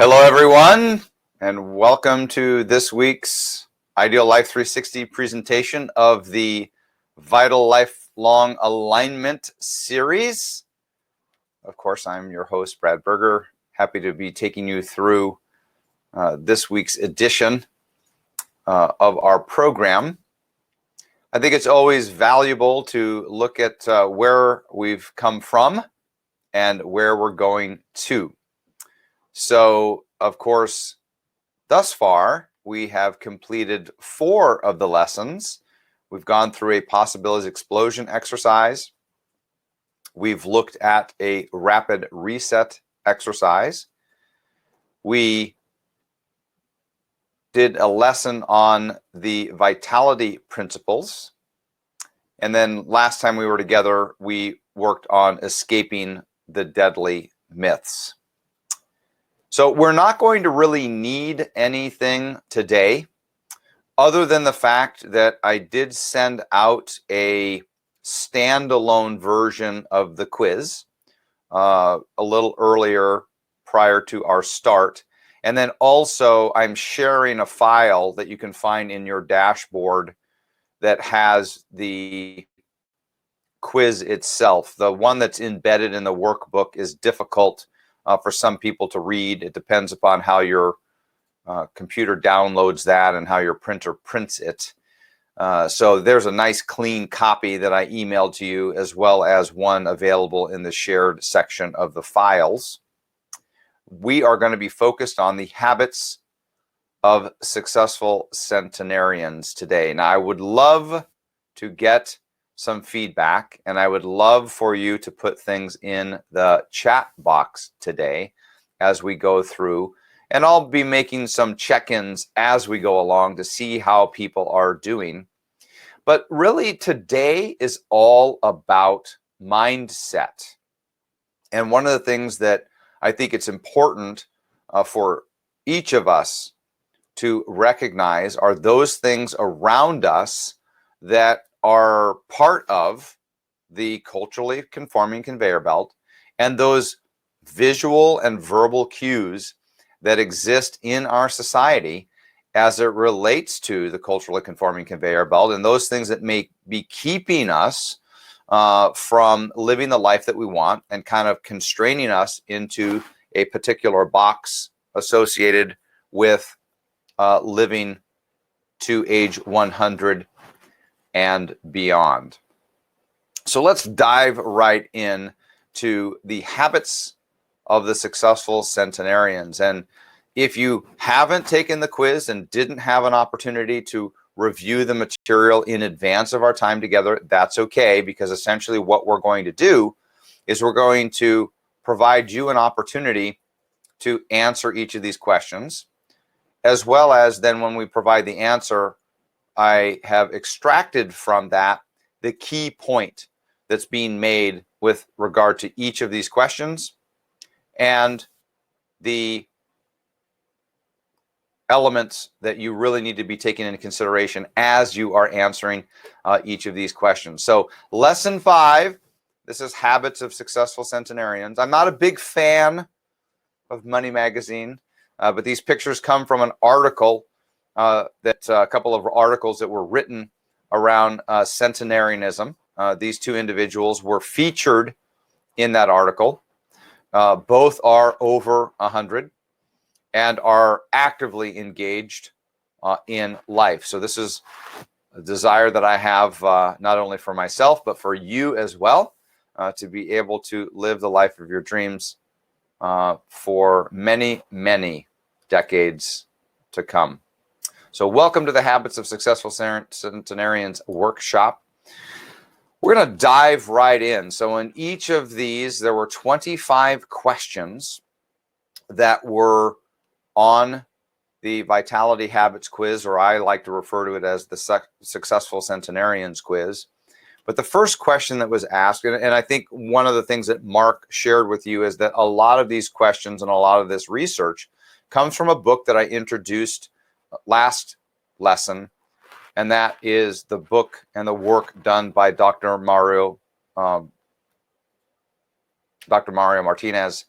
Hello, everyone, and welcome to this week's Ideal Life 360 presentation of the Vital Lifelong Alignment series. Of course, I'm your host, Brad Berger. Happy to be taking you through this week's edition of our program. I think it's always valuable to look at where we've come from and where we're going to. So, of course, thus far, we have completed 4 of the lessons. We've gone through a possibilities explosion exercise. We've looked at a rapid reset exercise. We did a lesson on the vitality principles. And then last time we were together, we worked on escaping the deadly myths. So we're not going to really need anything today other than the fact that I did send out a standalone version of the quiz a little earlier prior to our start. And then also I'm sharing a file that you can find in your dashboard that has the quiz itself. The one that's embedded in the workbook is difficult for some people to read. It depends upon how your computer downloads that and how your printer prints it. So there's a nice clean copy that I emailed to you, as well as one available in the shared section of the files. We are going to be focused on the habits of successful centenarians today. Now, I would love to get some feedback, and I would love for you to put things in the chat box today as we go through, and I'll be making some check-ins as we go along to see how people are doing. But really today is all about mindset. And one of the things that I think it's important for each of us to recognize are those things around us that are part of the culturally conforming conveyor belt, and those visual and verbal cues that exist in our society as it relates to the culturally conforming conveyor belt, and those things that may be keeping us from living the life that we want and kind of constraining us into a particular box associated with living to age 100 and beyond. So let's dive right in to the habits of the successful centenarians. And if you haven't taken the quiz and didn't have an opportunity to review the material in advance of our time together, that's okay, because essentially what we're going to do is we're going to provide you an opportunity to answer each of these questions, as well as then when we provide the answer, I have extracted from that the key point that's being made with regard to each of these questions and the elements that you really need to be taking into consideration as you are answering each of these questions. So lesson 5, this is habits of successful centenarians. I'm not a big fan of Money Magazine, but these pictures come from an article that a couple of articles that were written around centenarianism. These 2 individuals were featured in that article. Both are over 100 and are actively engaged in life. So this is a desire that I have not only for myself, but for you as well, to be able to live the life of your dreams for many, many decades to come. So welcome to the Habits of Successful Centenarians workshop. We're going to dive right in. So in each of these, there were 25 questions that were on the Vitality Habits quiz, or I like to refer to it as the Successful Centenarians quiz. But the first question that was asked, and I think one of the things that Mark shared with you is that a lot of these questions and a lot of this research comes from a book that I introduced last lesson, and that is the book and the work done by Dr. Mario Martinez.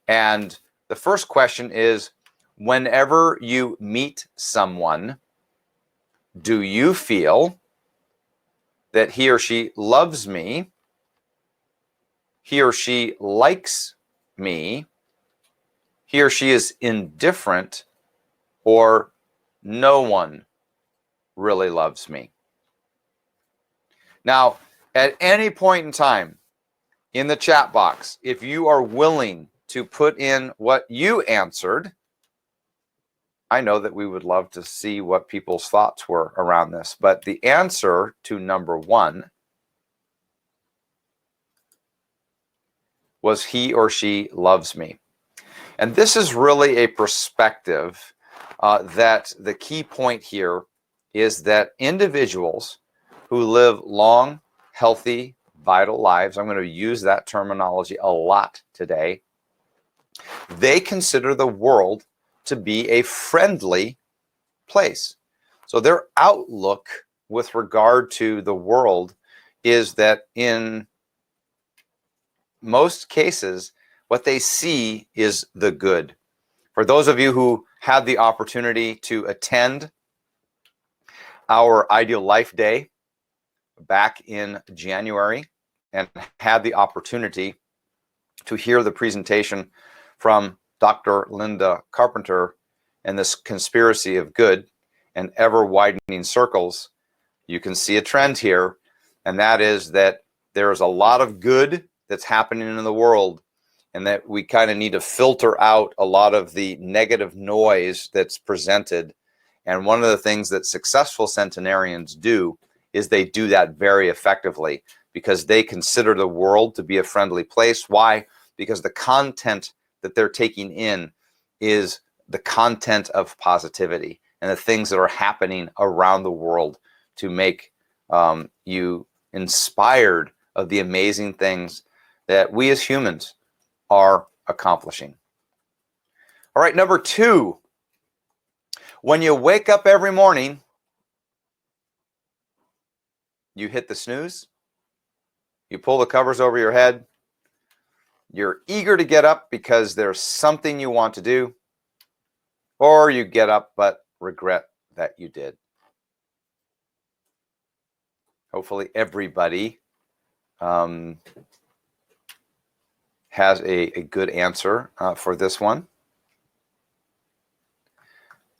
And the first question is, Whenever you meet someone, do you feel that he or she loves me, he or she likes me, he or she is indifferent, or no one really loves me? Now, at any point in time in the chat box, if you are willing to put in what you answered, I know that we would love to see what people's thoughts were around this. But the answer to number 1 was he or she loves me. And this is really a perspective that the key point here is that individuals who live long, healthy, vital lives, I'm going to use that terminology a lot today, they consider the world to be a friendly place. So their outlook with regard to the world is that in most cases, what they see is the good. For those of you who had the opportunity to attend our Ideal Life Day back in January and had the opportunity to hear the presentation from Dr. Linda Carpenter and this conspiracy of good and ever widening circles, you can see a trend here, and that is that there's a lot of good that's happening in the world, and that we kind of need to filter out a lot of the negative noise that's presented. And one of the things that successful centenarians do is they do that very effectively, because they consider the world to be a friendly place. Why? Because the content that they're taking in is the content of positivity and the things that are happening around the world to make you inspired of the amazing things that we as humans are accomplishing. All right, number 2, when you wake up every morning, you hit the snooze, you pull the covers over your head, you're eager to get up because there's something you want to do, or you get up but regret that you did. Hopefully everybody has a good answer for this one.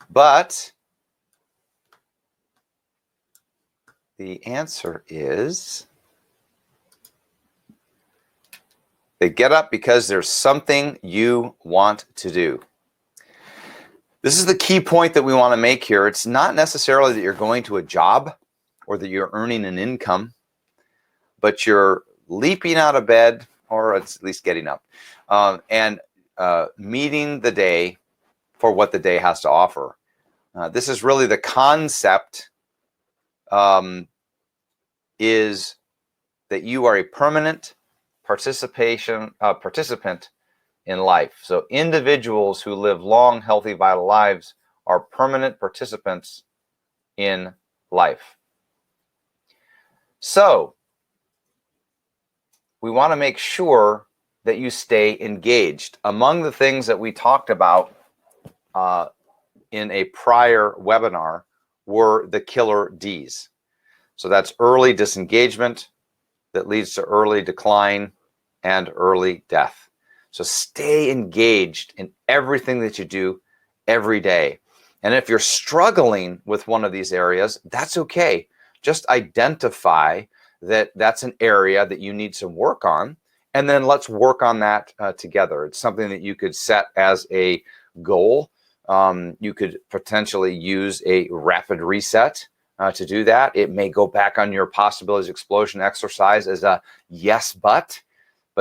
But the answer is they get up because there's something you want to do. This is the key point that we want to make here. It's not necessarily that you're going to a job or that you're earning an income, but you're leaping out of bed, or it's at least getting up, and meeting the day for what the day has to offer. This is really the concept is that you are a permanent participant in life. So individuals who live long, healthy, vital lives are permanent participants in life. So we want to make sure that you stay engaged. Among the things that we talked about in a prior webinar were the killer Ds. So that's early disengagement that leads to early decline and early death. So stay engaged in everything that you do every day. And if you're struggling with one of these areas, that's okay. Just identify that that's an area that you need some work on, and then let's work on that together. It's something that you could set as a goal. You could potentially use a rapid reset to do that. It may go back on your possibilities explosion exercise as a yes, but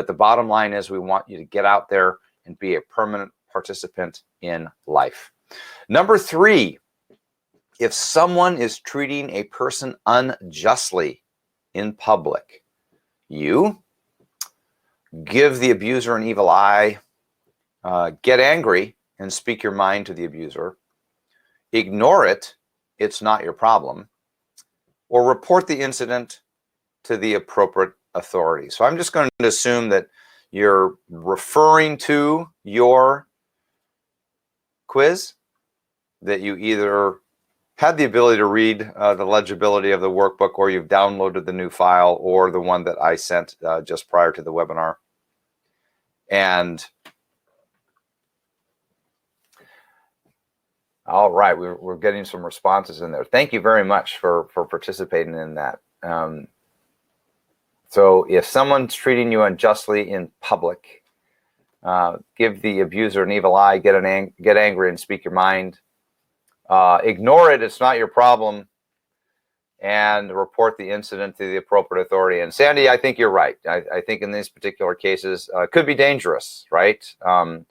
the bottom line is we want you to get out there and be a permanent participant in life. Number 3, if someone is treating a person unjustly in public, you give the abuser an evil eye, get angry and speak your mind to the abuser, ignore it, it's not your problem, or report the incident to the appropriate authority. So I'm just going to assume that you're referring to your quiz that you either had the ability to read the legibility of the workbook, or you've downloaded the new file, or the one that I sent just prior to the webinar. And all right, we're getting some responses in there. Thank you very much for participating in that. So if someone's treating you unjustly in public, give the abuser an evil eye, get angry and speak your mind. Ignore it, it's not your problem, and report the incident to the appropriate authority. And Sandy, I think you're right. I think in these particular cases, it could be dangerous, right? And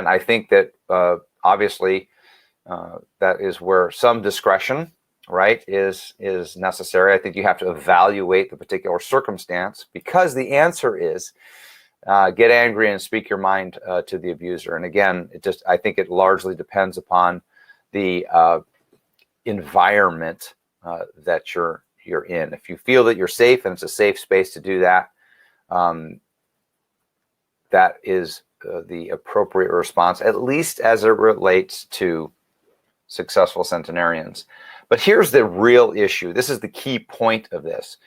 I think that obviously that is where some discretion, right, is necessary. I think you have to evaluate the particular circumstance, because the answer is get angry and speak your mind to the abuser. And again, I think it largely depends upon the environment that you're in. If you feel that you're safe and it's a safe space to do that, that is the appropriate response, at least as it relates to successful centenarians. But here's the real issue. This is the key point of this.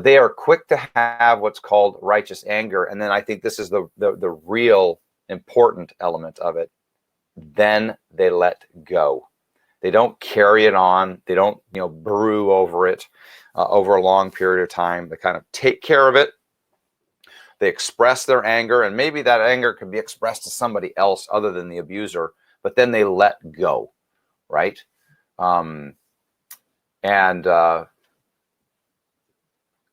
They are quick to have what's called righteous anger. And then I think this is the real important element of it. Then they let go. They don't carry it on. They don't, brew over it over a long period of time. They kind of take care of it. They express their anger, and maybe that anger can be expressed to somebody else other than the abuser, but then they let go, right?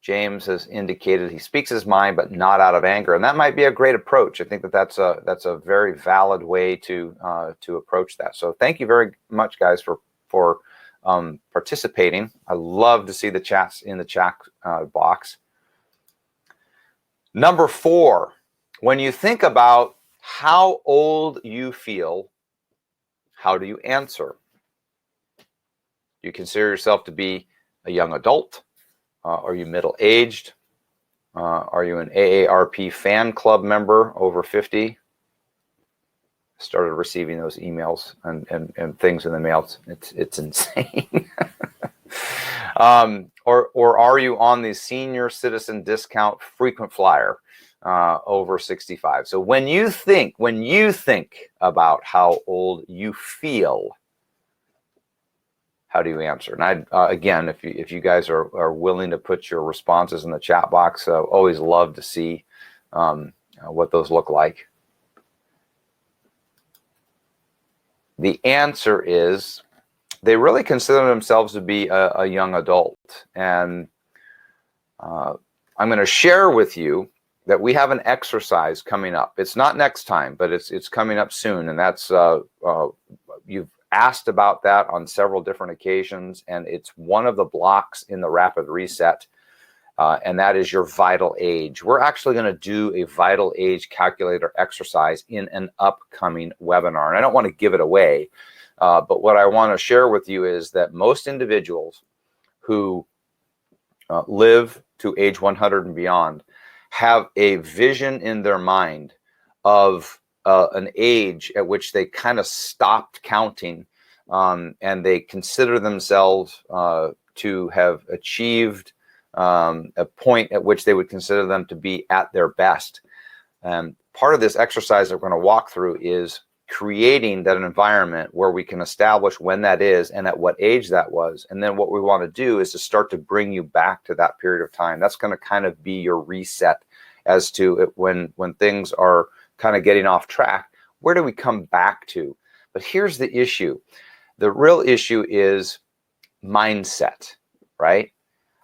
James has indicated he speaks his mind, but not out of anger, and that might be a great approach. I think that's a very valid way to approach that. So thank you very much, guys, for participating. I love to see the chats in the chat box. Number 4, when you think about how old you feel, how do you answer? Do you consider yourself to be a young adult? Are you middle-aged? Are you an AARP fan club member over 50? Started receiving those emails and things in the mail. It's insane. Or are you on the senior citizen discount frequent flyer over 65? So when you think about how old you feel, how do you answer? And again, if you guys are willing to put your responses in the chat box, always love to see what those look like. The answer is they really consider themselves to be a young adult. And I'm going to share with you that we have an exercise coming up. It's not next time, but it's coming up soon. And that's you've asked about that on several different occasions, and it's one of the blocks in the Rapid Reset, and that is your vital age. We're actually going to do a vital age calculator exercise in an upcoming webinar, and I don't want to give it away, but what I want to share with you is that most individuals who live to age 100 and beyond have a vision in their mind of an age at which they kind of stopped counting, and they consider themselves to have achieved a point at which they would consider them to be at their best. Part of this exercise that we're going to walk through is creating that environment where we can establish when that is and at what age that was. And then what we want to do is to start to bring you back to that period of time. That's going to kind of be your reset as to when things are kind of getting off track. Where do we come back to? But here's the issue. The real issue is mindset, right?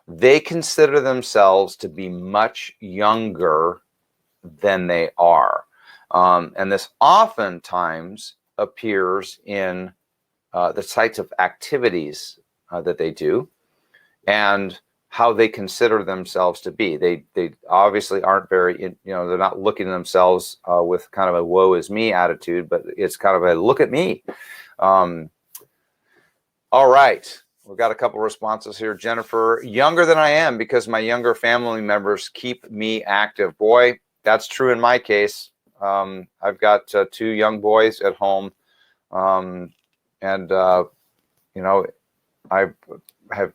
They consider themselves to be much younger than they are. And this oftentimes appears in the types of activities that they do and how they consider themselves to be. They obviously aren't very, they're not looking at themselves with kind of a woe is me attitude, but it's kind of a look at me. All right. We've got a couple responses here. Jennifer, younger than I am because my younger family members keep me active. Boy, that's true in my case. I've got 2 young boys at home, and you know, I have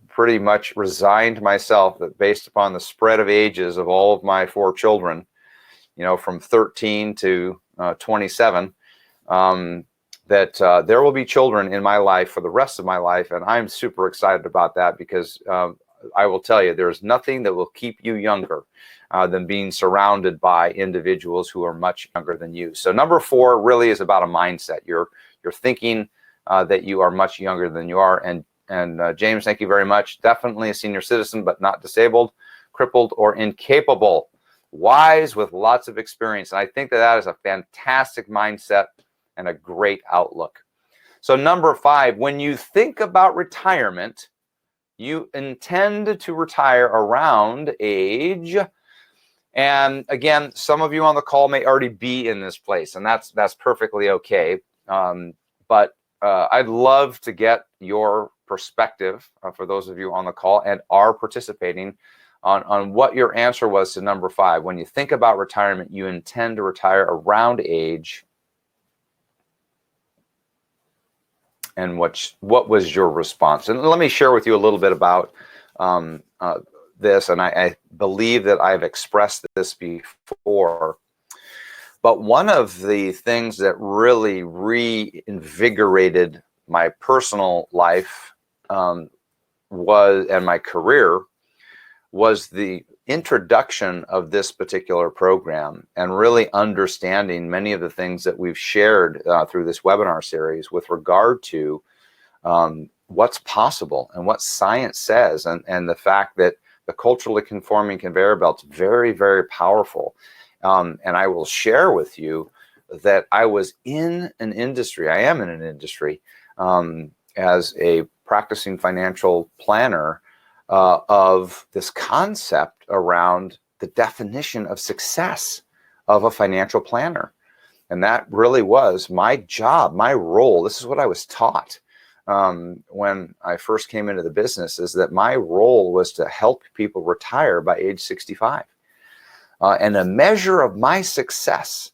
pretty much resigned myself that based upon the spread of ages of all of my 4 children, from 13 to 27, that there will be children in my life for the rest of my life. And I'm super excited about that because I will tell you, there's nothing that will keep you younger than being surrounded by individuals who are much younger than you. So number 4 really is about a mindset. You're thinking that you are much younger than you are. And James, thank you very much. Definitely a senior citizen, but not disabled, crippled, or incapable. Wise with lots of experience. And I think that is a fantastic mindset and a great outlook. So number 5, when you think about retirement, you intend to retire around age. And again, some of you on the call may already be in this place, and that's perfectly okay. But I'd love to get your perspective for those of you on the call and are participating on what your answer was to number 5. When you think about retirement, you intend to retire around age. And what was your response? And let me share with you a little bit about this. And I believe that I've expressed this before. But one of the things that really reinvigorated my personal life and my career was the introduction of this particular program and really understanding many of the things that we've shared through this webinar series with regard to what's possible and what science says, and the fact that the culturally conforming conveyor belt's very, very powerful. And I will share with you that I was in an industry, I am in an industry as a practicing financial planner of this concept around the definition of success of a financial planner. And that really was my job, my role. This is what I was taught when I first came into the business, is that my role was to help people retire by age 65. And a measure of my success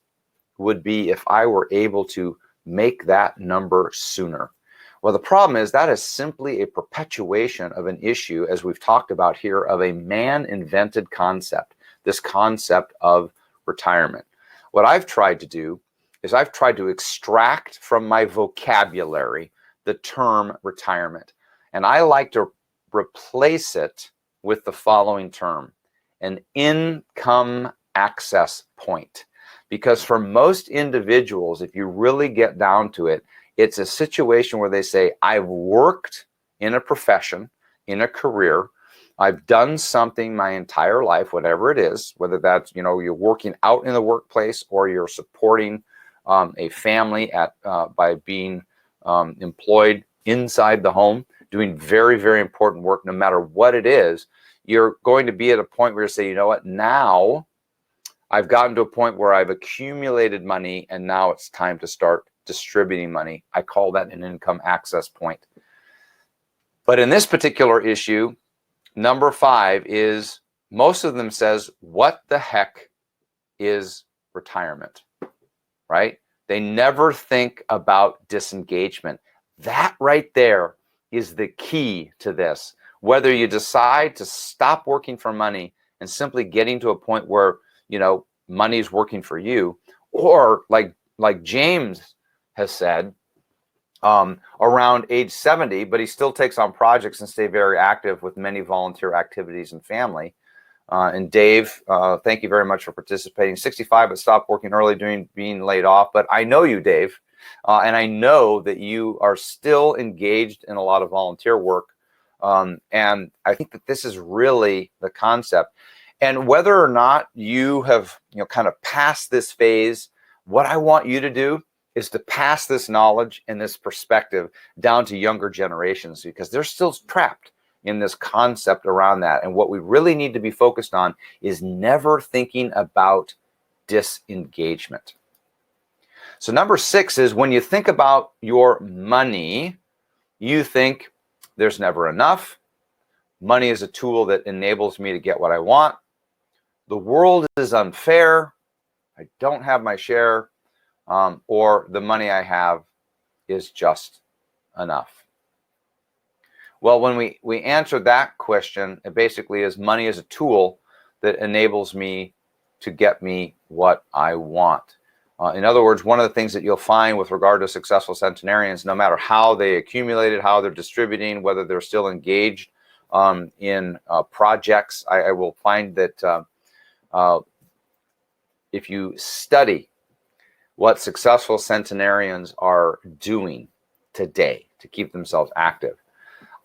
would be if I were able to make that number sooner. Well, the problem is that is simply a perpetuation of an issue, as we've talked about here, of a man-invented concept, this concept of retirement. What I've tried to do is I've tried to extract from my vocabulary the term retirement. And I like to replace it with the following term: an income access point. Because for most individuals, if you really get down to it, it's a situation where they say, I've worked in a profession, in a career, I've done something my entire life, whatever it is, whether that's, you're working out in the workplace or you're supporting a family by being employed inside the home, doing very, very important work, no matter what it is. You're going to be at a point where you say, you know what, now I've gotten to a point where I've accumulated money and now it's time to start distributing money. I call that an income access point. But in this particular issue, number 5 is, most of them says, what the heck is retirement, right? They never think about disengagement. That right there is the key to this. Whether you decide to stop working for money and simply getting to a point where, money is working for you, or like James has said, around age 70, but he still takes on projects and stay very active with many volunteer activities and family. And Dave, thank you very much for participating. 65, but stopped working early being laid off. But I know you, Dave, and I know that you are still engaged in a lot of volunteer work. And I think that this is really the concept. And whether or not you have, kind of passed this phase, what I want you to do is to pass this knowledge and this perspective down to younger generations, because they're still trapped in this concept around that. And what we really need to be focused on is never thinking about disengagement. So number 6 is, when you think about your money, you think there's never enough. Money is a tool that enables me to get what I want. The world is unfair. I don't have my share, or the money I have is just enough. Well, when we answer that question, it basically is money is a tool that enables me to get me what I want. In other words, one of the things that you'll find with regard to successful centenarians, no matter how they accumulated, how they're distributing, whether they're still engaged in projects, I will find that if you study what successful centenarians are doing today to keep themselves active,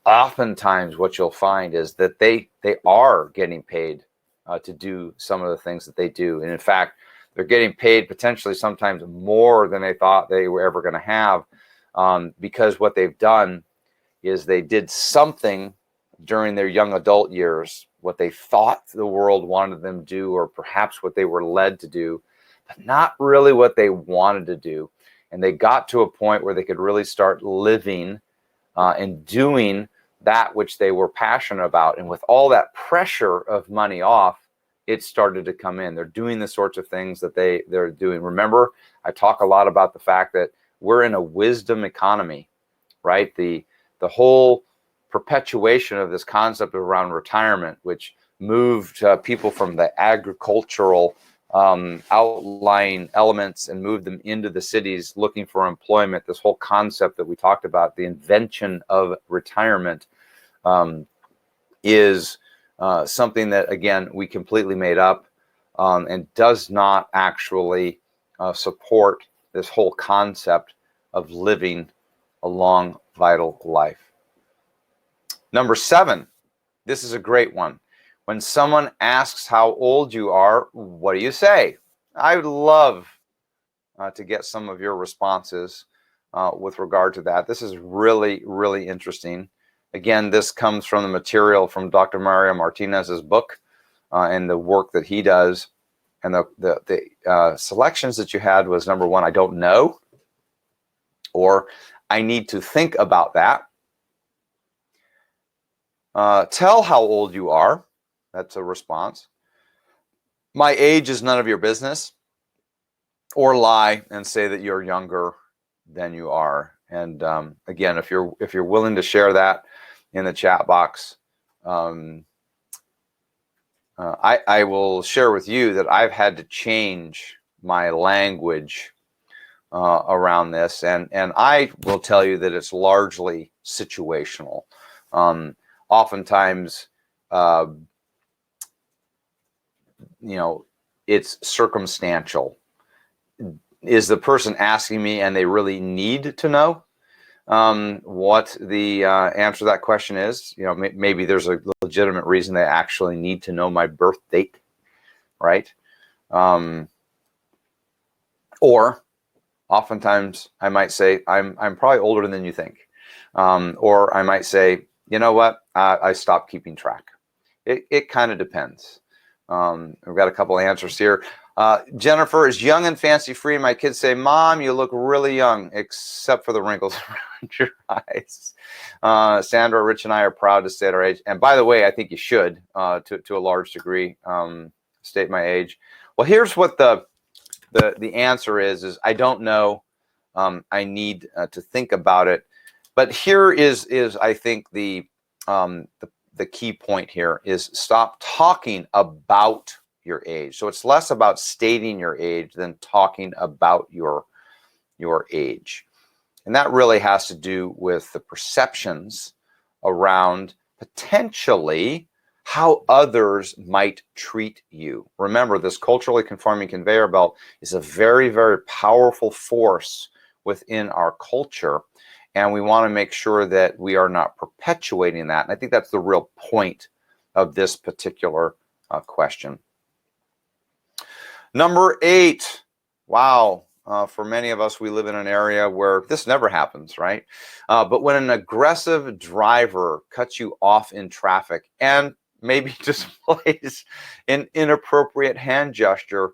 oftentimes what you'll find is that they are getting paid to do some of the things that they do. And in fact, they're getting paid potentially sometimes more than they thought they were ever going to have, because what they've done is they did something during their young adult years, what they thought the world wanted them to do, or perhaps what they were led to do, but not really what they wanted to do. And they got to a point where they could really start living and doing that which they were passionate about. And with all that pressure of money off, it started to come in. They're doing the sorts of things that they're doing. Remember, I talk a lot about the fact that we're in a wisdom economy, right? The whole perpetuation of this concept around retirement, which moved people from the agricultural outlying elements and moved them into the cities looking for employment. This whole concept that we talked about, the invention of retirement, is something that, again, we completely made up and does not actually support this whole concept of living a long, vital life. Number 7, this is a great one. When someone asks how old you are, what do you say? I would love to get some of your responses with regard to that. This is really, really interesting. Again, this comes from the material from Dr. Mario Martinez's book and the work that he does. And the selections that you had was, number 1, I don't know, or I need to think about that. Tell how old you are. That's a response. My age is none of your business. Or lie and say that you're younger than you are. And again, if you're willing to share that in the chat box, I will share with you that I've had to change my language around this, and I will tell you that it's largely situational. Oftentimes, it's circumstantial. Is the person asking me and they really need to know what the answer to that question is? Maybe there's a legitimate reason they actually need to know my birth date, right? Or oftentimes I might say, I'm probably older than you think. Or I might say, you know what, I stopped keeping track. It kind of depends. We've got a couple answers here. Jennifer is young and fancy free. My kids say, Mom, you look really young, except for the wrinkles around your eyes. Sandra, Rich, and I are proud to state our age. And by the way, I think you should, to a large degree, state my age. Well, here's what the answer is I don't know. I need to think about it. But here is I think the key point here is stop talking about your age. So it's less about stating your age than talking about your age. And that really has to do with the perceptions around potentially how others might treat you. Remember, this culturally conforming conveyor belt is a very, very powerful force within our culture. And we want to make sure that we are not perpetuating that. And I think that's the real point of this particular question. Number 8. Wow. For many of us, we live in an area where this never happens, right? But when an aggressive driver cuts you off in traffic and maybe displays an inappropriate hand gesture,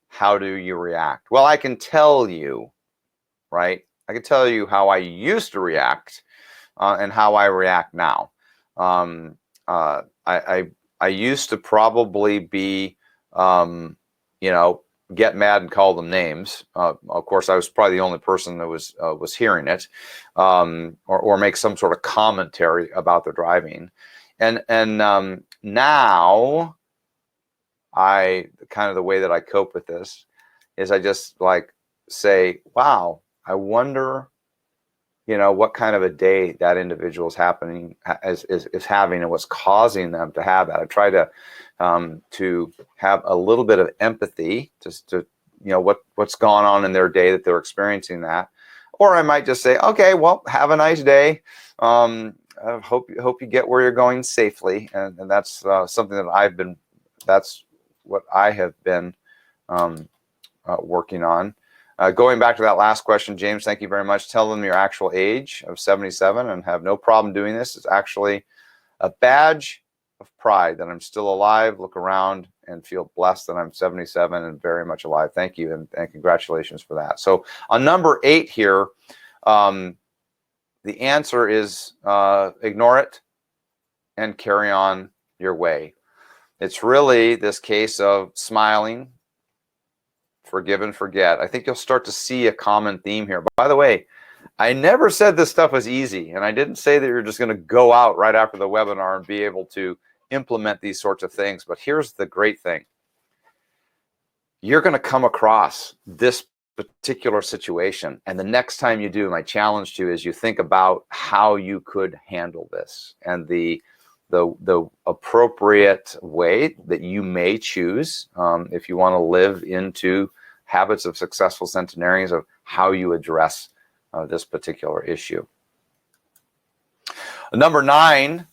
how do you react? Well, I can tell you, right? I can tell you how I used to react and how I react now. I used to probably be, get mad and call them names. Of course, I was probably the only person that was hearing it, or make some sort of commentary about their driving. And now, I kind of the way that I cope with this is I just like say, wow, I wonder, what kind of a day that individual is having, and what's causing them to have that. I try to have a little bit of empathy, just to what's gone on in their day that they're experiencing that. Or I might just say, okay, well, have a nice day. I hope you get where you're going safely, and that's something that that's what I have been working on. Going back to that last question, James, thank you very much. Tell them your actual age of 77 and have no problem doing this. It's actually a badge of pride that I'm still alive, look around and feel blessed that I'm 77 and very much alive. Thank you, and congratulations for that. So on number 8 here, the answer is ignore it and carry on your way. It's really this case of smiling, forgive and forget. I think you'll start to see a common theme here. By the way, I never said this stuff was easy, and I didn't say that you're just going to go out right after the webinar and be able to implement these sorts of things. But here's the great thing. You're going to come across this particular situation, and the next time you do, my challenge to you is you think about how you could handle this, and the appropriate way that you may choose if you want to live into habits of successful centenarians, of how you address this particular issue. Number 9,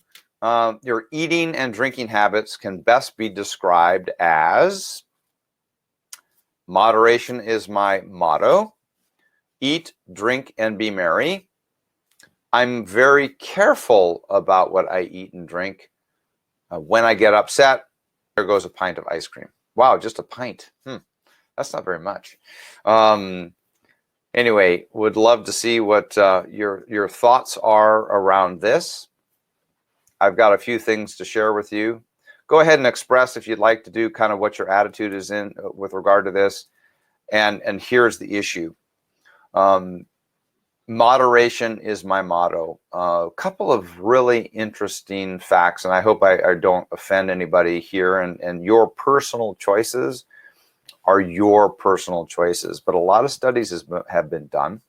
your eating and drinking habits can best be described as: moderation is my motto. Eat, drink, and be merry. I'm very careful about what I eat and drink. When I get upset, there goes a pint of ice cream. Wow, just a pint. That's not very much. Anyway, would love to see what your thoughts are around this. I've got a few things to share with you. Go ahead and express if you'd like to do kind of what your attitude is in with regard to this. And here's the issue. Moderation is my motto. A couple of really interesting facts, and I hope I don't offend anybody here, and your personal choices are your personal choices, but a lot of studies have been done.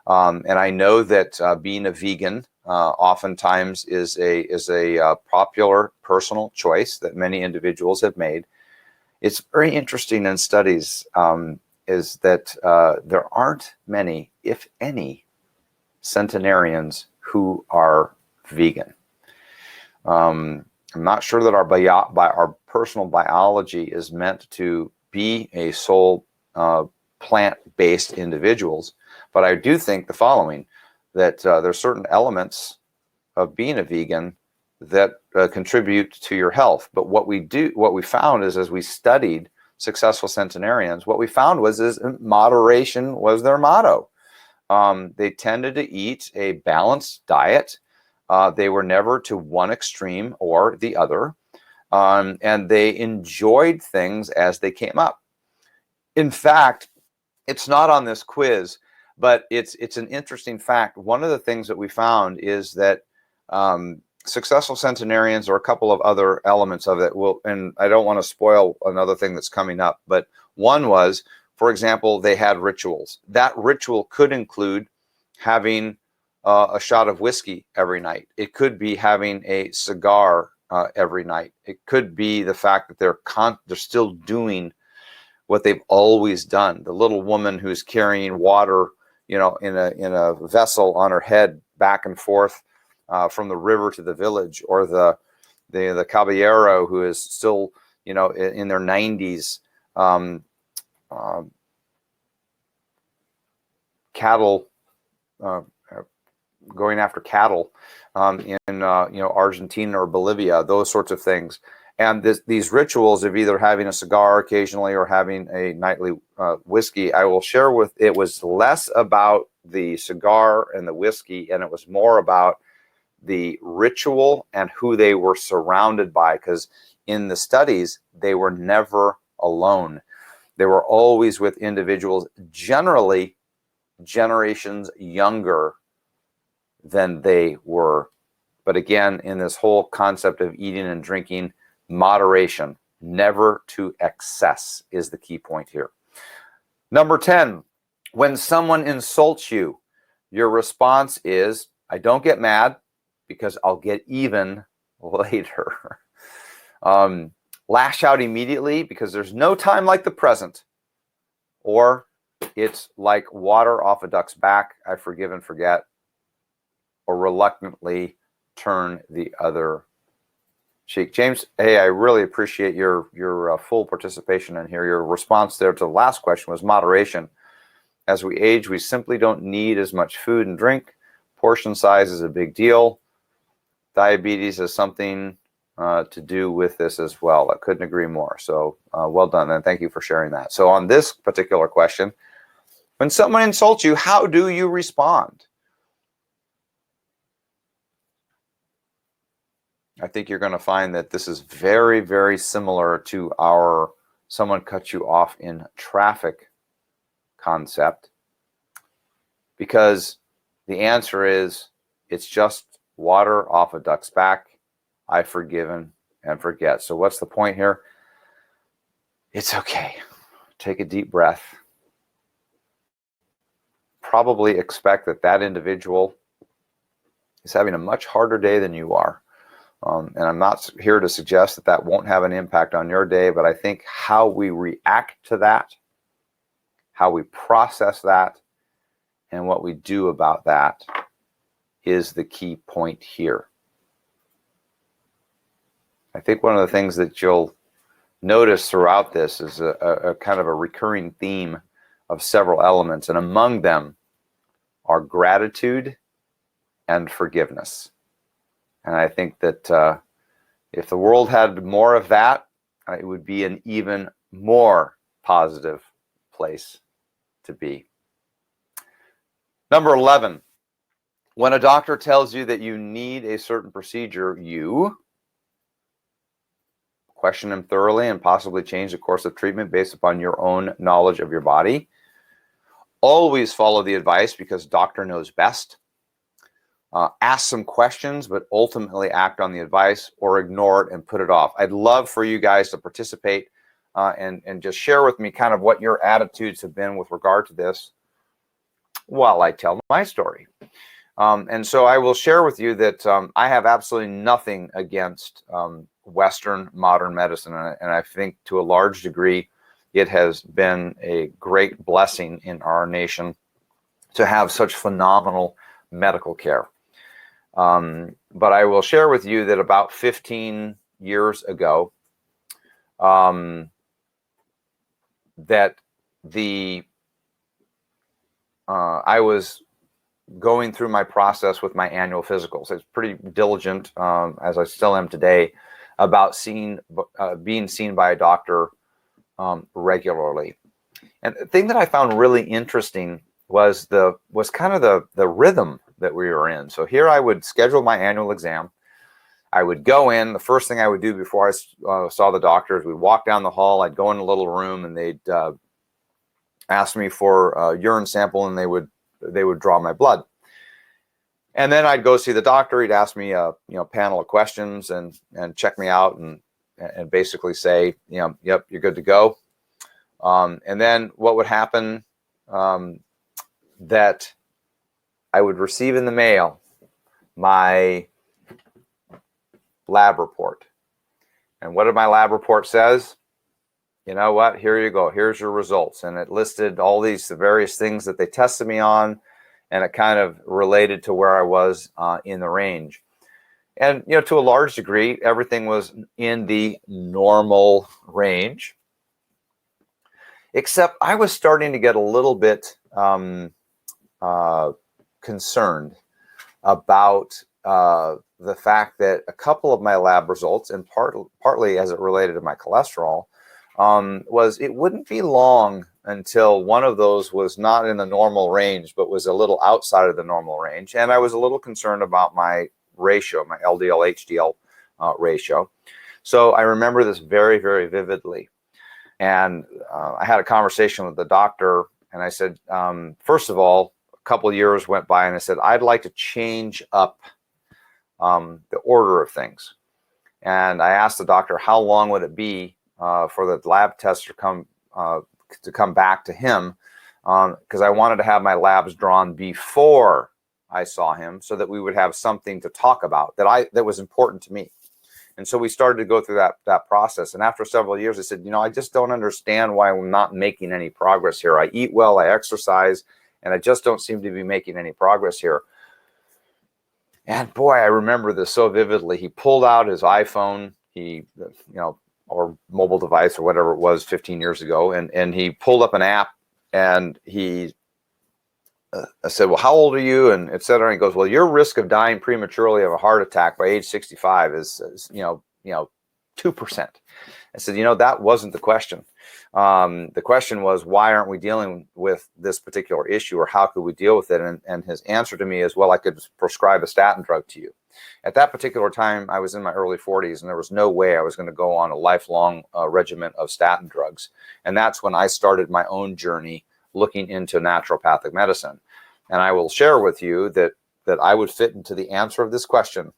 And I know that being a vegan oftentimes is a popular personal choice that many individuals have made. It's very interesting in studies is that there aren't many, if any, centenarians who are vegan. I'm not sure that our personal biology is meant to be a sole plant-based individuals, but I do think the following, that there are certain elements of being a vegan that contribute to your health. But what we found is, as we studied successful centenarians, what we found was moderation was their motto. They tended to eat a balanced diet. They were never to one extreme or the other. And they enjoyed things as they came up. In fact, it's not on this quiz, but it's an interesting fact. One of the things that we found is that successful centenarians, or a couple of other elements of it, and I don't want to spoil another thing that's coming up, but one was, for example, they had rituals. That ritual could include having a shot of whiskey every night. It could be having a cigar every night. It could be the fact that they're still doing what they've always done. The little woman who's carrying water, in a vessel on her head back and forth from the river to the village, or the caballero who is still, in their 90s, cattle, going after cattle in Argentina or Bolivia, those sorts of things. And these rituals of either having a cigar occasionally or having a nightly whiskey, I will share with, it was less about the cigar and the whiskey, and it was more about the ritual and who they were surrounded by, because in the studies, they were never alone. They were always with individuals generally generations younger than they were. But again, in this whole concept of eating and drinking, moderation, never to excess, is the key point here. Number 10, when someone insults you, your response is, I don't get mad because I'll get even later. Lash out immediately because there's no time like the present. Or it's like water off a duck's back, I forgive and forget. Or reluctantly turn the other cheek. James, hey, I really appreciate your full participation in here. Your response there to the last question was moderation. As we age, we simply don't need as much food and drink. Portion size is a big deal. Diabetes has something to do with this as well. I couldn't agree more. So well done, and thank you for sharing that. So on this particular question, when someone insults you, how do you respond? I think you're going to find that this is very, very similar to our someone cut you off in traffic concept, because the answer is it's just water off a duck's back. I've forgiven and forget. So what's the point here? It's okay. Take a deep breath. Probably expect that that individual is having a much harder day than you are. And I'm not here to suggest that that won't have an impact on your day, but I think how we react to that, how we process that, and what we do about that is the key point here. I think one of the things that you'll notice throughout this is a kind of a recurring theme of several elements, and among them are gratitude and forgiveness. And I think that if the world had more of that, it would be an even more positive place to be. Number 11, when a doctor tells you that you need a certain procedure, you question him thoroughly and possibly change the course of treatment based upon your own knowledge of your body. Always follow the advice because doctor knows best. Ask some questions, but ultimately act on the advice or ignore it and put it off. I'd love for you guys to participate and just share with me kind of what your attitudes have been with regard to this while I tell my story. And so I will share with you that I have absolutely nothing against Western modern medicine. And I think to a large degree, it has been a great blessing in our nation to have such phenomenal medical care. But I will share with you that about 15 years ago, that I was going through my process with my annual physicals. I was pretty diligent, as I still am today, about being seen by a doctor regularly. And the thing that I found really interesting was kind of the rhythm that we were in. So here I would schedule my annual exam. I would go in. The first thing I would do before I saw the doctor is we'd walk down the hall. I'd go in a little room and they'd ask me for a urine sample, and they would draw my blood. And then I'd go see the doctor. He'd ask me a panel of questions and check me out and basically say, yep, you're good to go. And then what would happen that I would receive in the mail my lab report. And what did my lab report says? You know what? Here you go. Here's your results. And it listed all these various things that they tested me on, and it kind of related to where I was in the range. And, to a large degree, everything was in the normal range, except I was starting to get a little bit concerned about the fact that a couple of my lab results, and partly as it related to my cholesterol, was it wouldn't be long until one of those was not in the normal range, but was a little outside of the normal range. And I was a little concerned about my ratio, my LDL-HDL ratio. So I remember this very, very vividly. And I had a conversation with the doctor, and I said, first of all, a couple of years went by, and I said, I'd like to change up the order of things. And I asked the doctor, how long would it be for the lab test to come back to him? Because I wanted to have my labs drawn before I saw him, so that we would have something to talk about that was important to me. And so we started to go through that process. And after several years, I said, I just don't understand why I'm not making any progress here. I eat well, I exercise, and I just don't seem to be making any progress here. And boy, I remember this so vividly. He pulled out his iPhone, or mobile device or whatever it was 15 years ago, and he pulled up an app, and I said, well, how old are you? And et cetera. And he goes, well, your risk of dying prematurely of a heart attack by age 65 is 2%. I said, that wasn't the question. The question was, why aren't we dealing with this particular issue, or how could we deal with it? And his answer to me is, well, I could prescribe a statin drug to you. At that particular time, I was in my early 40s, and there was no way I was going to go on a lifelong regimen of statin drugs. And that's when I started my own journey looking into naturopathic medicine. And I will share with you that I would fit into the answer of this question,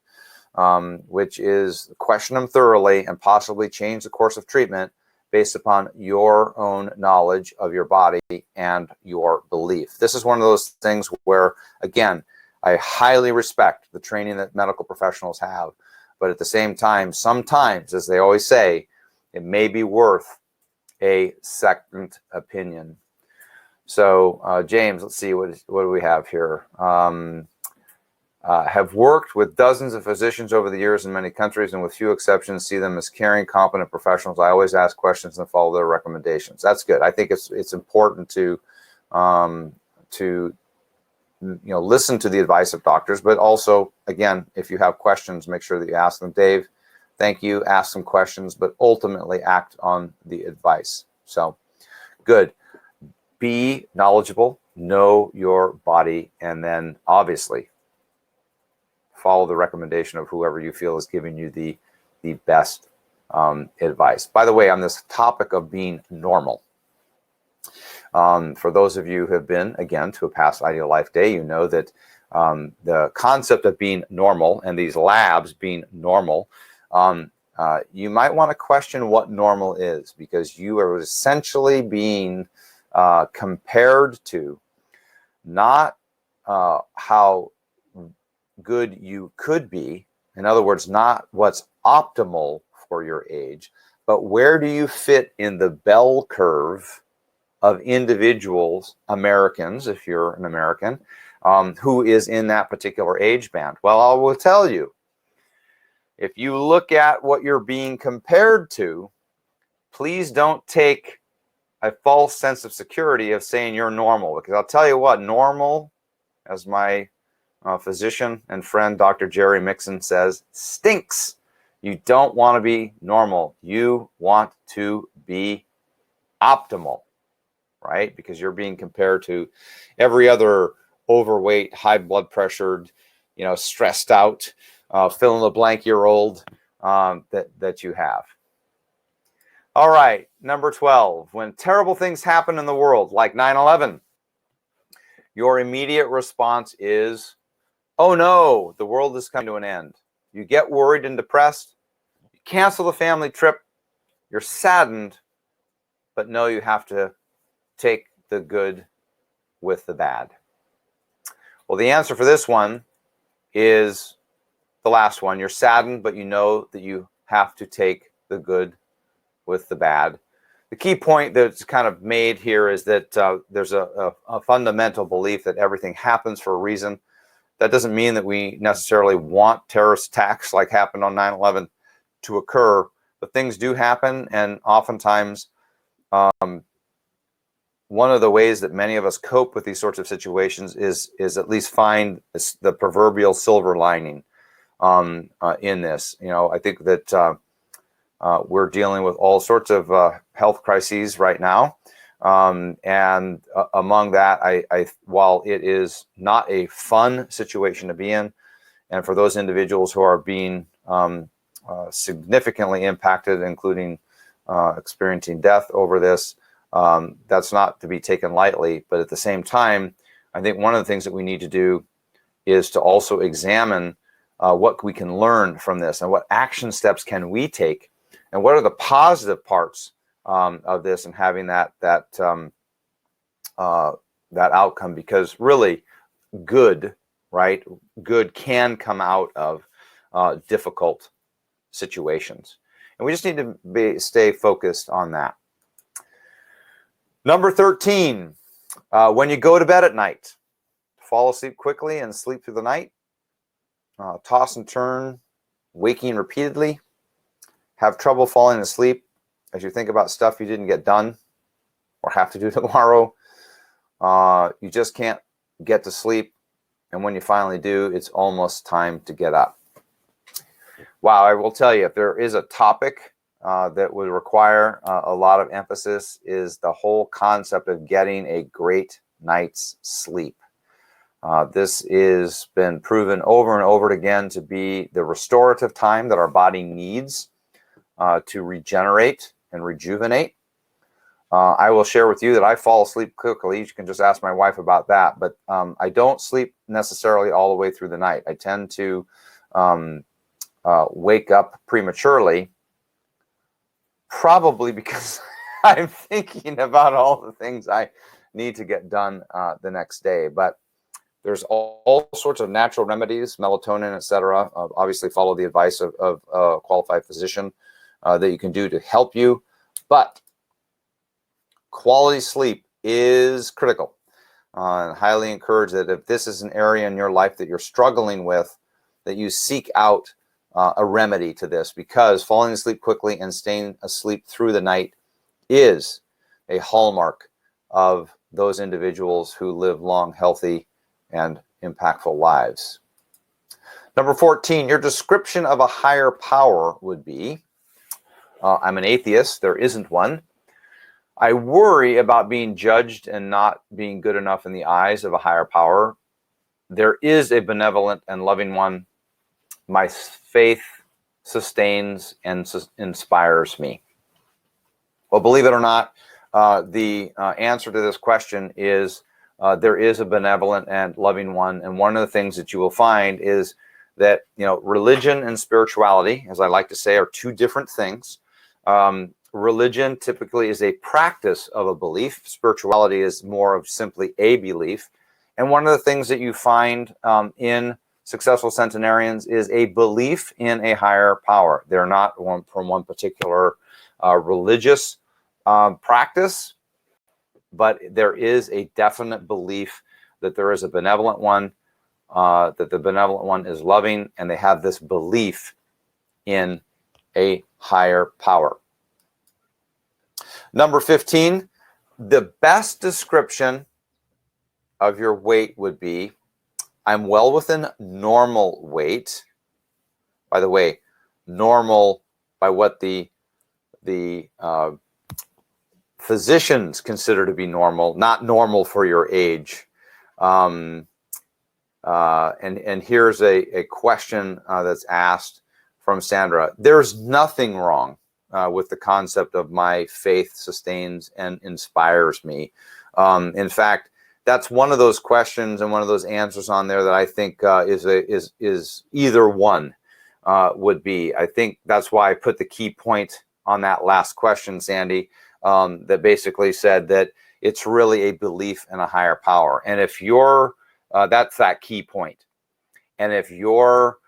which is question them thoroughly and possibly change the course of treatment based upon your own knowledge of your body and your belief. This is one of those things where, again, I highly respect the training that medical professionals have, but at the same time, sometimes, as they always say, it may be worth a second opinion. So, James, let's see, what do we have here? Have worked with dozens of physicians over the years in many countries, and with few exceptions, see them as caring, competent professionals. I always ask questions and follow their recommendations. That's good. I think it's important to listen to the advice of doctors, but also, again, if you have questions, make sure that you ask them. Dave, thank you. Ask some questions, but ultimately act on the advice. So, good. Be knowledgeable, know your body, and then obviously follow the recommendation of whoever you feel is giving you the best advice. By the way, on this topic of being normal, for those of you who have been, again, to a past Ideal Life Day, you know that the concept of being normal and these labs being normal, you might want to question what normal is, because you are essentially being compared to not how good you could be. In other words, not what's optimal for your age, but where do you fit in the bell curve of individuals, Americans, if you're an American, who is in that particular age band. Well, I will tell you, if you look at what you're being compared to, please don't take a false sense of security of saying you're normal, because I'll tell you what, normal, as my physician and friend Dr. Jerry Mixon says, stinks. You don't want to be normal. You want to be optimal, right? Because you're being compared to every other overweight, high blood pressured, stressed out, fill in the blank year old that you have. All right, number 12. When terrible things happen in the world, like 9/11, your immediate response is, oh no, the world is coming to an end. You get worried and depressed. You cancel the family trip. You're saddened, but know you have to take the good with the bad. Well, the answer for this one is the last one. You're saddened, but you know that you have to take the good with the bad. The key point that's kind of made here is that there's a fundamental belief that everything happens for a reason. That doesn't mean that we necessarily want terrorist attacks like happened on 9/11 to occur, but things do happen, and oftentimes one of the ways that many of us cope with these sorts of situations is at least find the proverbial silver lining in this. I think that we're dealing with all sorts of health crises right now. And among that, while it is not a fun situation to be in, and for those individuals who are being significantly impacted, including experiencing death over this. That's not to be taken lightly, but at the same time, I think one of the things that we need to do is to also examine what we can learn from this and what action steps can we take, and what are the positive parts of this and having that outcome, because really good, right? Good can come out of difficult situations. And we just need to stay focused on that. Number 13, when you go to bed at night, fall asleep quickly and sleep through the night. Toss and turn, waking repeatedly. Have trouble falling asleep as you think about stuff you didn't get done or have to do tomorrow. You just can't get to sleep. And when you finally do, it's almost time to get up. Wow, I will tell you, if there is a topic that would require a lot of emphasis, is the whole concept of getting a great night's sleep. This has been proven over and over again to be the restorative time that our body needs to regenerate and rejuvenate. I will share with you that I fall asleep quickly. You can just ask my wife about that. But I don't sleep necessarily all the way through the night. I tend to wake up prematurely, probably because I'm thinking about all the things I need to get done the next day. But there's all sorts of natural remedies, melatonin, etc. Obviously, follow the advice of a qualified physician that you can do to help you. But quality sleep is critical. And highly encourage that if this is an area in your life that you're struggling with, that you seek out a remedy to this, because falling asleep quickly and staying asleep through the night is a hallmark of those individuals who live long, healthy, and impactful lives. Number 14, your description of a higher power would be, I'm an atheist, there isn't one. I worry about being judged and not being good enough in the eyes of a higher power. There is a benevolent and loving one. My faith sustains and inspires me. Well, believe it or not, the answer to this question is there is a benevolent and loving one. And one of the things that you will find is that, religion and spirituality, as I like to say, are two different things. Religion typically is a practice of a belief. Spirituality is more of simply a belief. And one of the things that you find in successful centenarians is a belief in a higher power. They're not from one particular religious practice, but there is a definite belief that there is a benevolent one, that the benevolent one is loving, and they have this belief in a higher power. Number 15, the best description of your weight would be, I'm well within normal weight. By the way, normal by what the physicians consider to be normal, not normal for your age. And here's a question that's asked from Sandra. There's nothing wrong with the concept of my faith sustains and inspires me. In fact, that's one of those questions and one of those answers on there that I think is either one would be. I think that's why I put the key point on that last question, Sandy, that basically said that it's really a belief in a higher power. And if you're, that's that key point. And if your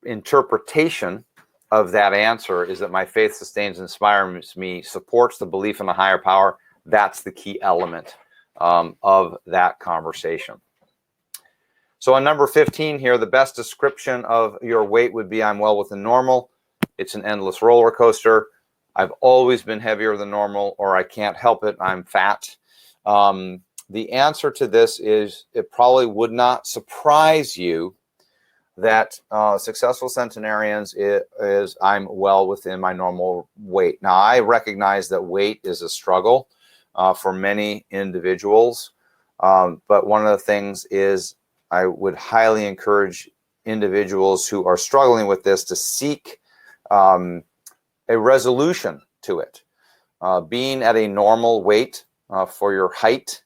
interpretation of that answer is that my faith sustains and inspires me, supports the belief in a higher power, that's the key element of that conversation. So on number 15 here, the best description of your weight would be, I'm well within normal. It's an endless roller coaster. I've always been heavier than normal, or I can't help it, I'm fat. The answer to this is, it probably would not surprise you that successful centenarians is I'm well within my normal weight. Now, I recognize that weight is a struggle for many individuals, but one of the things is I would highly encourage individuals who are struggling with this to seek a resolution to it. Being at a normal weight for your height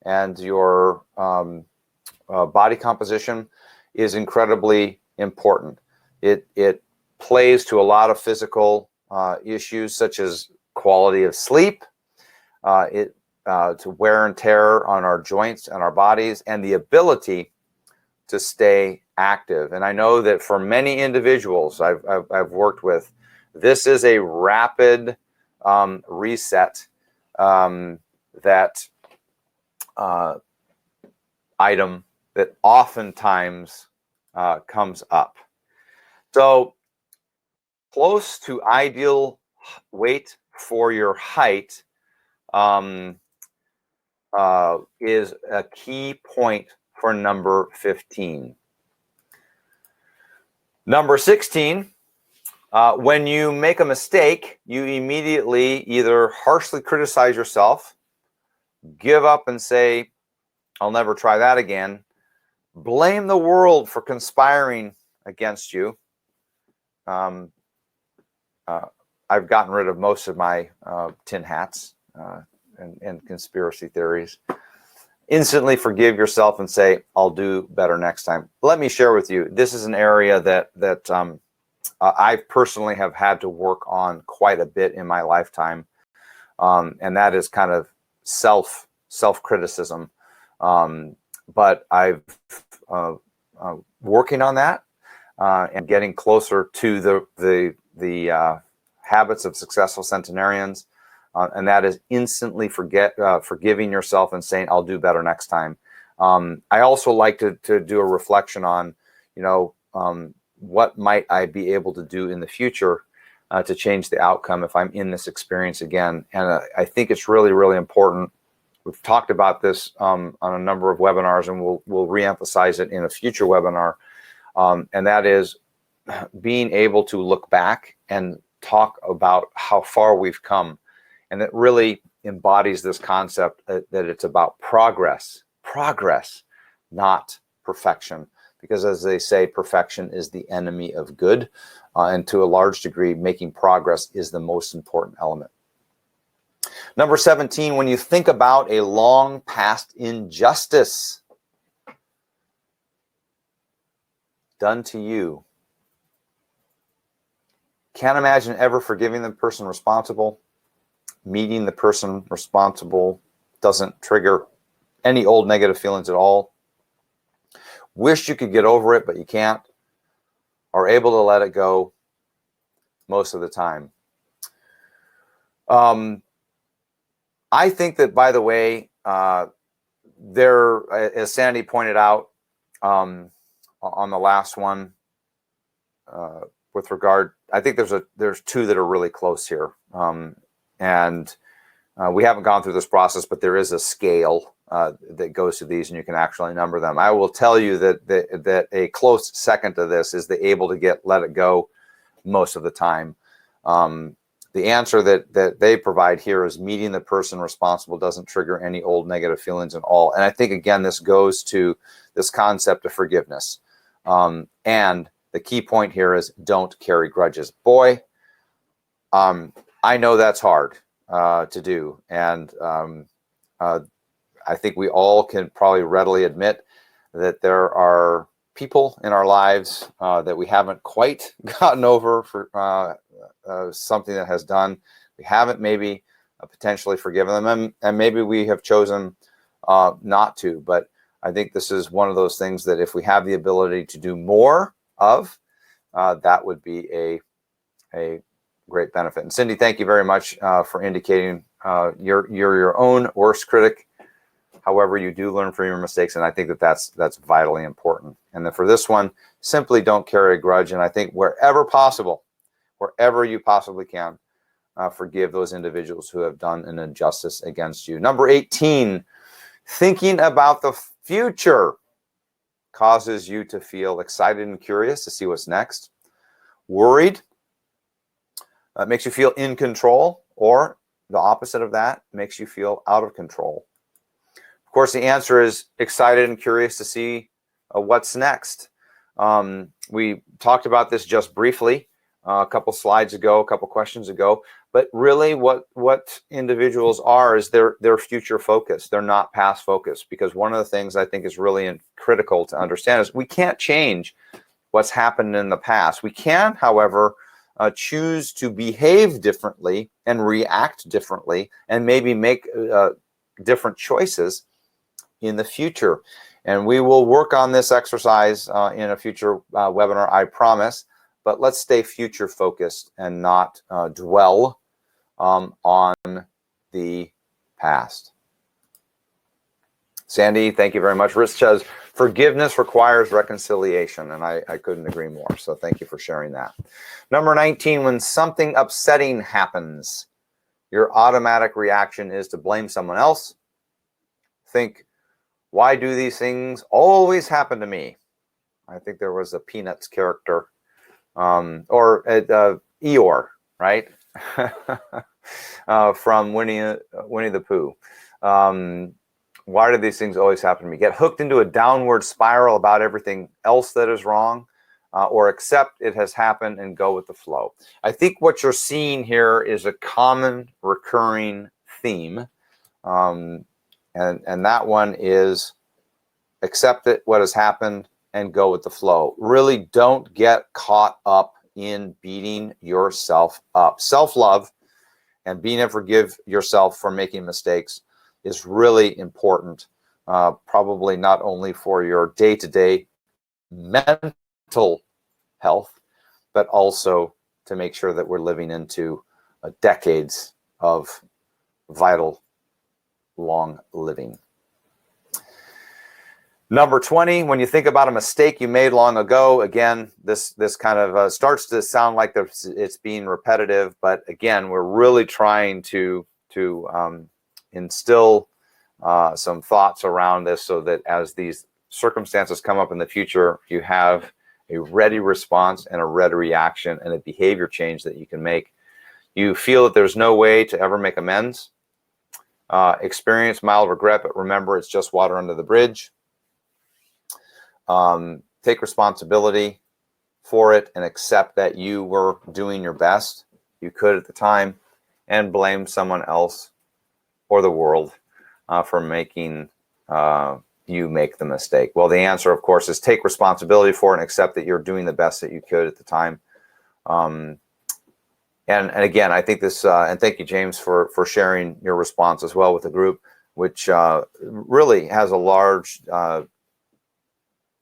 and your body composition is incredibly important. It plays to a lot of physical issues such as quality of sleep, to wear and tear on our joints and our bodies, and the ability to stay active. And I know that for many individuals I've worked with, this is a rapid reset that item that oftentimes comes up. So close to ideal weight for your height is a key point for number 15. Number 16, when you make a mistake, you immediately either harshly criticize yourself, give up and say, I'll never try that again, blame the world for conspiring against you. I've gotten rid of most of my tin hats and conspiracy theories. Instantly forgive yourself and say, I'll do better next time. Let me share with you, this is an area that I personally have had to work on quite a bit in my lifetime. And that is kind of self-criticism. But I've working on that and getting closer to the habits of successful centenarians. And that is instantly forgiving yourself and saying, I'll do better next time. I also like to do a reflection on, what might I be able to do in the future to change the outcome if I'm in this experience again. And I think it's really, really important. We've talked about this on a number of webinars, and we'll reemphasize it in a future webinar. And that is being able to look back and talk about how far we've come. And it really embodies this concept that it's about progress, not perfection. Because as they say, perfection is the enemy of good. And to a large degree, making progress is the most important element. Number 17, when you think about a long past injustice done to you, can't imagine ever forgiving the person responsible. Meeting the person responsible doesn't trigger any old negative feelings at all. Wish you could get over it, but you can't. Are able to let it go most of the time. I think that, by the way, there, as Sandy pointed out on the last one, with regard, I think there's two that are really close here. And we haven't gone through this process, but there is a scale that goes to these, and you can actually number them. I will tell you that a close second to this is the able to let it go most of the time. The answer that they provide here is meeting the person responsible doesn't trigger any old negative feelings at all. And I think, again, this goes to this concept of forgiveness. And the key point here is don't carry grudges. Boy, I know that's hard to do. And I think we all can probably readily admit that there are people in our lives that we haven't quite gotten over for something that has done. We haven't maybe potentially forgiven them, and maybe we have chosen not to. But I think this is one of those things that if we have the ability to do more of, that would be a great benefit. And Cindy, thank you very much for indicating you're your own worst critic. However, you do learn from your mistakes, and I think that's vitally important. And then for this one, simply don't carry a grudge. And I think wherever possible, wherever you possibly can, forgive those individuals who have done an injustice against you. Number 18, thinking about the future causes you to feel excited and curious to see what's next. Worried makes you feel in control, or the opposite of that, makes you feel out of control. Of course, the answer is excited and curious to see what's next. We talked about this just briefly a couple slides ago, a couple questions ago. But really what individuals are is they're future focused. They're not past focused, because one of the things I think is really critical to understand is we can't change what's happened in the past. We can, however, choose to behave differently and react differently and maybe make different choices in the future. And we will work on this exercise in a future webinar, I promise. But let's stay future focused and not dwell on the past. Sandy, thank you very much. Rich says, forgiveness requires reconciliation, and I couldn't agree more. So thank you for sharing that. Number 19, when something upsetting happens, your automatic reaction is to blame someone else. Think, why do these things always happen to me? I think there was a Peanuts character, or Eeyore, right? From Winnie the Pooh. Why do these things always happen to me? Get hooked into a downward spiral about everything else that is wrong, or accept it has happened and go with the flow. I think what you're seeing here is a common recurring theme, and that one is accept it, what has happened, and go with the flow. Really don't get caught up in beating yourself up. Self-love and being able to forgive yourself for making mistakes is really important, probably not only for your day-to-day mental health, but also to make sure that we're living into decades of vital, long living. Number 20, when you think about a mistake you made long ago, again, this kind of starts to sound like it's being repetitive, but again, we're really trying to instill some thoughts around this so that as these circumstances come up in the future, you have a ready response and a ready reaction and a behavior change that you can make. You feel that there's no way to ever make amends. Experience mild regret, but remember, it's just water under the bridge. Take responsibility for it and accept that you were doing your best you could at the time, and blame someone else or the world for making you make the mistake. Well, the answer, of course, is take responsibility for it and accept that you're doing the best that you could at the time. And again, I think this, and thank you, James, for sharing your response as well with the group, which really has a large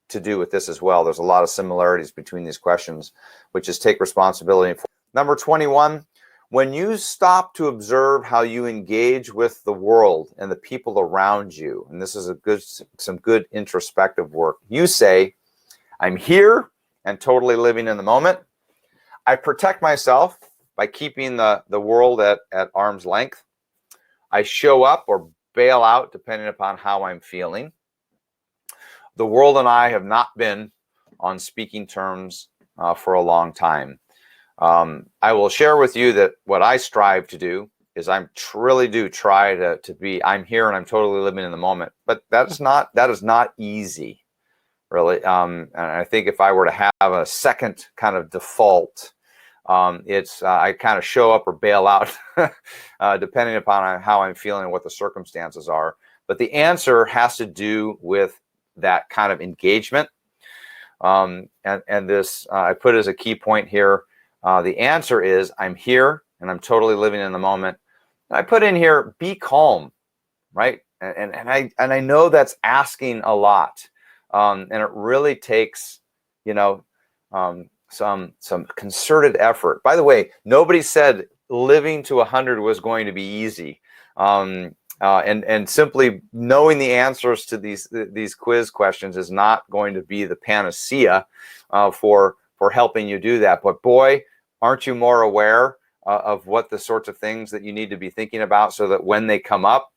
to do with this as well. There's a lot of similarities between these questions, which is take responsibility. Number 21, when you stop to observe how you engage with the world and the people around you, and this is some good introspective work, you say, I'm here and totally living in the moment. I protect myself by keeping the world at arm's length. I show up or bail out depending upon how I'm feeling. The world and I have not been on speaking terms for a long time. I will share with you that what I strive to do is I really do try to be, I'm here and I'm totally living in the moment. But that is not easy, really. And I think if I were to have a second kind of default, it's I kind of show up or bail out depending upon how I'm feeling and what the circumstances are. But the answer has to do with that kind of engagement. And this I put as a key point here. The answer is I'm here and I'm totally living in the moment. And I put in here, be calm, right? And I know that's asking a lot. And it really takes, some concerted effort. By the way, nobody said living to 100 was going to be easy. And simply knowing the answers to these quiz questions is not going to be the panacea for helping you do that. But boy, aren't you more aware of what the sorts of things that you need to be thinking about, so that when they come up,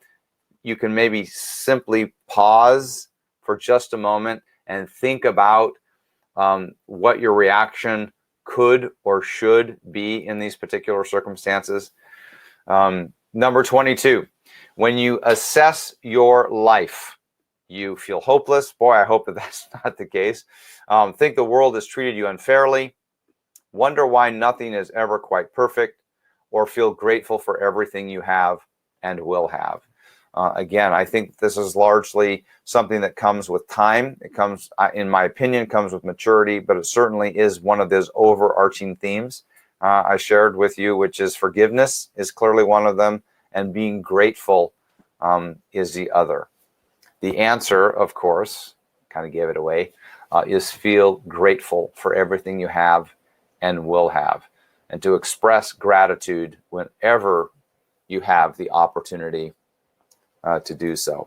you can maybe simply pause for just a moment and think about what your reaction could or should be in these particular circumstances. Number 22. When you assess your life, you feel hopeless. Boy, I hope that that's not the case. Think the world has treated you unfairly. wonder why nothing is ever quite perfect, or feel grateful for everything you have and will have. Again, I think this is largely something that comes with time. It comes, in my opinion, comes with maturity, but it certainly is one of those overarching themes I shared with you, which is forgiveness is clearly one of them, and being grateful is the other. The answer, of course, kind of gave it away, is feel grateful for everything you have and will have, and to express gratitude whenever you have the opportunity to do so.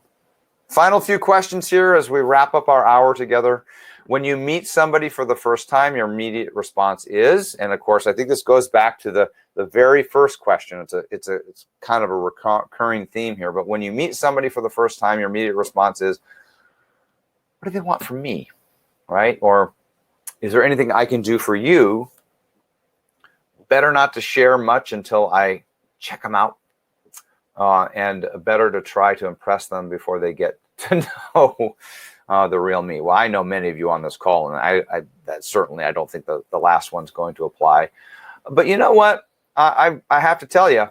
Final few questions here as we wrap up our hour together. When you meet somebody for the first time, your immediate response is, and of course, I think this goes back to the very first question. It's kind of a recurring theme here. But when you meet somebody for the first time, your immediate response is, what do they want from me, right? Or is there anything I can do for you? Better not to share much until I check them out. And better to try to impress them before they get to know the real me. Well, I know many of you on this call, and I don't think the last one's going to apply. But you know what? I have to tell you,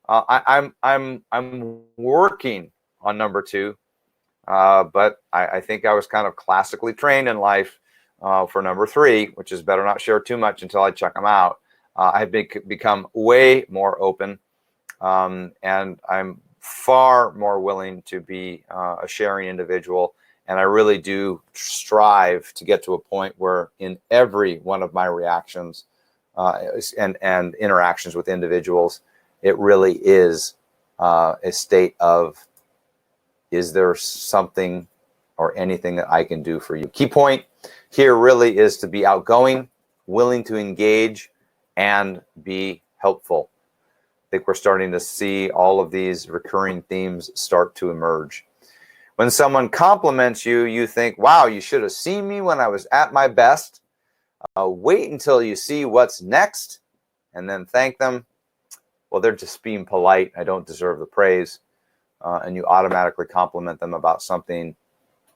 I'm working on number two. But I think I was kind of classically trained in life for number three, which is better not share too much until I check them out. I've become way more open. And I'm far more willing to be a sharing individual. And I really do strive to get to a point where in every one of my reactions and interactions with individuals, it really is a state of, is there something or anything that I can do for you? Key point here really is to be outgoing, willing to engage, and be helpful. I think we're starting to see all of these recurring themes start to emerge. When someone compliments you, you think, wow, you should have seen me when I was at my best. Wait until you see what's next and then thank them. Well, they're just being polite. I don't deserve the praise. And you automatically compliment them about something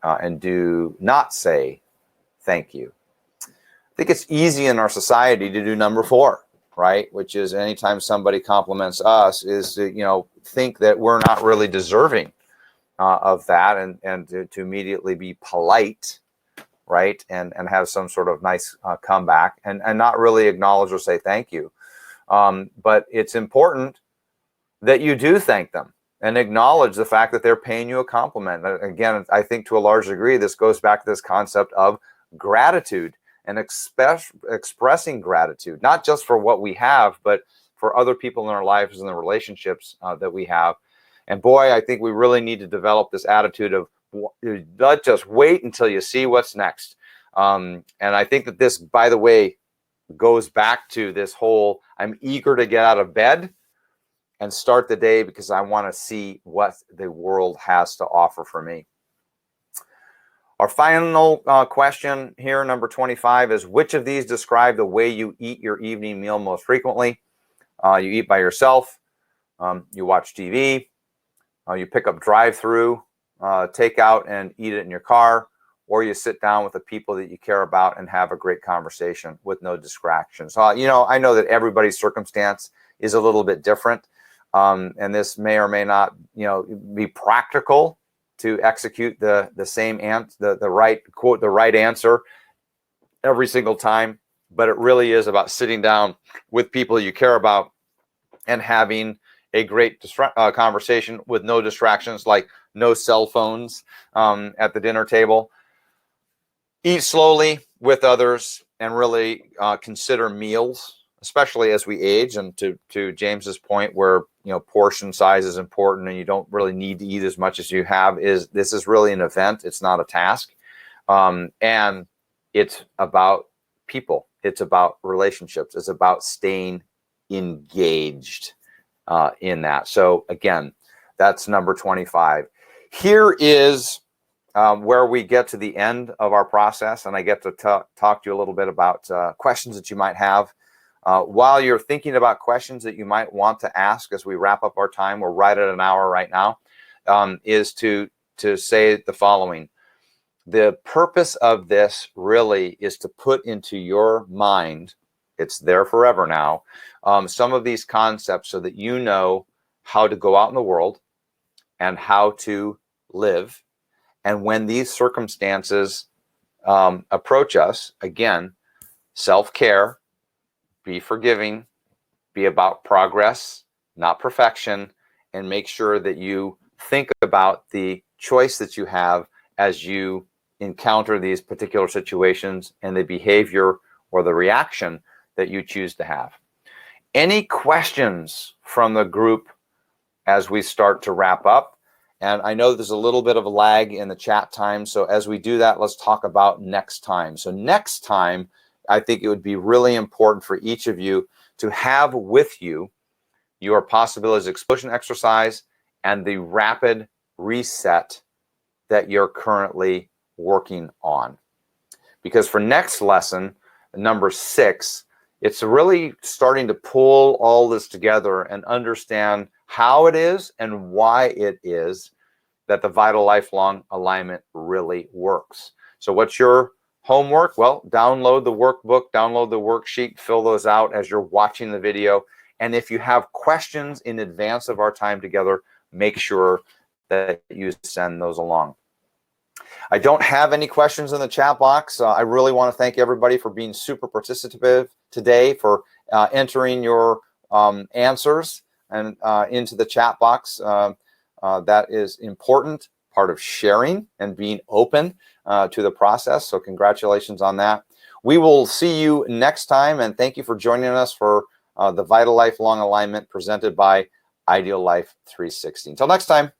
and do not say thank you. I think it's easy in our society to do number four, right? Which is anytime somebody compliments us is to, think that we're not really deserving of that and to immediately be polite, right? And have some sort of nice comeback and not really acknowledge or say thank you. But it's important that you do thank them and acknowledge the fact that they're paying you a compliment. Again, I think to a large degree, this goes back to this concept of gratitude and expressing gratitude, not just for what we have, but for other people in our lives and the relationships that we have. And boy, I think we really need to develop this attitude of not just wait until you see what's next. And I think that this, by the way, goes back to this whole, I'm eager to get out of bed and start the day because I want to see what the world has to offer for me. Our final question here, number 25, is which of these describe the way you eat your evening meal most frequently? You eat by yourself, you watch TV, you pick up drive-through, take out and eat it in your car, or you sit down with the people that you care about and have a great conversation with no distractions. I know that everybody's circumstance is a little bit different, and this may or may not, be practical to execute the same the right quote, the right answer every single time. But it really is about sitting down with people you care about and having a great conversation with no distractions, like no cell phones at the dinner table. Eat slowly with others and really consider meals, especially as we age. And to James's point, where portion size is important and you don't really need to eat as much as you have, this is really an event. It's not a task. And it's about people. It's about relationships. It's about staying engaged in that. So again, that's number 25. Here is where we get to the end of our process, and I get to talk to you a little bit about questions that you might have. While you're thinking about questions that you might want to ask as we wrap up our time, we're right at an hour right now, is to say the following. The purpose of this really is to put into your mind It's there forever now. Some of these concepts so that you know how to go out in the world and how to live. And when these circumstances approach us, again, self-care, be forgiving, be about progress, not perfection, and make sure that you think about the choice that you have as you encounter these particular situations and the behavior or the reaction that you choose to have. Any questions from the group as we start to wrap up? And I know there's a little bit of a lag in the chat time. So as we do that, let's talk about next time. So next time, I think it would be really important for each of you to have with you your possibilities explosion exercise and the rapid reset that you're currently working on. Because for next lesson, number 6, it's really starting to pull all this together and understand how it is and why it is that the Vital Lifelong Alignment really works. So what's your homework? Well, download the workbook, download the worksheet, fill those out as you're watching the video. And if you have questions in advance of our time together, make sure that you send those along. I don't have any questions in the chat box. I really want to thank everybody for being super participative today, for entering your answers and into the chat box. That is important, part of sharing and being open to the process. So congratulations on that. We will see you next time, and thank you for joining us for the Vital Lifelong Alignment presented by Ideal Life 360. Until next time.